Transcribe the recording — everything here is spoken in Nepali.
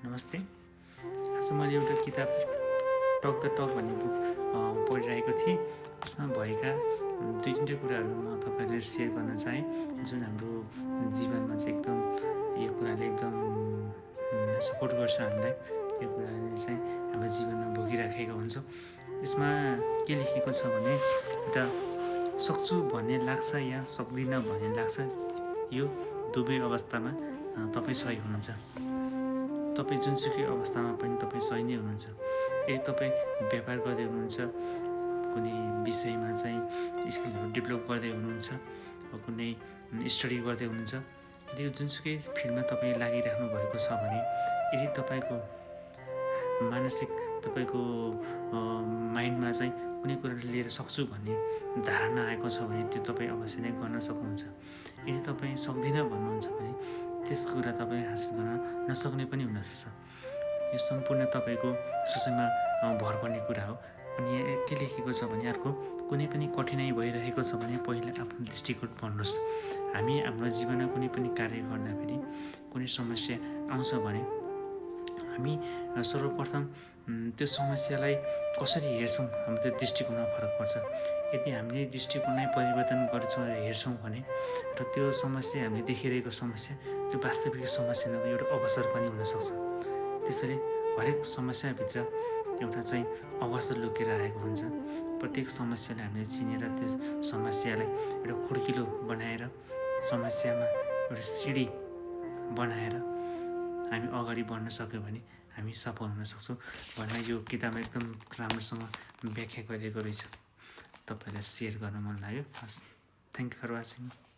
नमस्ते। आज मैले एउटा किताब टक द टक भन्ने बुक पढिरहेको थिएँ। यसमा भएका दुई तिनवटा कुराहरू म तपाईँहरूले सेयर गर्न चाहेँ, जुन हाम्रो जीवनमा चाहिँ एकदम यो कुराले एकदम सपोर्ट गर्छ हामीलाई। यो कुराले चाहिँ हाम्रो जीवनमा भोगिराखेको हुन्छौँ। यसमा के लेखेको छ भने, एउटा सक्छु भन्ने लाग्छ या सक्दिनँ भन्ने लाग्छ, यो दुवै अवस्थामा तपाईँ सही हुनुहुन्छ। तपाईँ जुनसुकै अवस्थामा पनि तपाईँ सही नै हुनुहुन्छ। यदि तपाईँ व्यापार गर्दै हुनुहुन्छ, कुनै विषयमा चाहिँ स्किलहरू डेभलप गर्दै हुनुहुन्छ, कुनै स्टडी गर्दै हुनुहुन्छ, यदि जुनसुकै फिल्डमा तपाईँ लागिराख्नु भएको छ भने, यदि तपाईँको मानसिक तपाईँको माइन्डमा चाहिँ कुनै कुराले लिएर सक्छु भन्ने धारणा आएको छ भने त्यो तपाईँ अवश्य नै गर्न सक्नुहुन्छ। यदि तपाईँ सक्दिनँ भन्नुहुन्छ भने त्यस कुरा तपाईँ हासिल गर्न नसक्ने पनि हुनसक्छ। यो सम्पूर्ण तपाईँको सोचाइमा भर पर्ने कुरा हो। अनि यहाँ के लेखेको छ भने, अर्को कुनै पनि कठिनाइ भइरहेको छ भने पहिला आफ्नो दृष्टिकोण पढ्नुहोस्। हामी हाम्रो जीवनमा कुनै पनि कार्य गर्दाखेरि कुनै समस्या आउँछ भने हामी सर्वप्रथम त्यो समस्यालाई कसरी हेर्छौँ, हाम्रो त्यो दृष्टिकोणमा फरक पर्छ। यदि हामीले दृष्टिकोणलाई परिवर्तन गर्छौँ र हेर्छौँ भने र त्यो समस्या हामीले देखिरहेको समस्या त्यो वास्तविक समस्या नभए एउटा अवसर पनि हुनसक्छ। त्यसैले हरेक समस्याभित्र एउटा चाहिँ अवसर लुकेर आएको हुन्छ। प्रत्येक समस्यालाई हामीले चिनेर त्यो समस्यालाई एउटा खुड्किलो बनाएर, समस्यामा एउटा सिडी बनाएर हामी अगाडि बढ्न सक्यौँ भने हामी सफल हुन सक्छौँ भनेर यो किताबमा एकदम राम्रोसँग व्याख्या गरिएको रहेछ। तपाईँलाई सेयर गर्न मन लाग्यो। हस्, थ्याङ्क यू फर वाचिङ।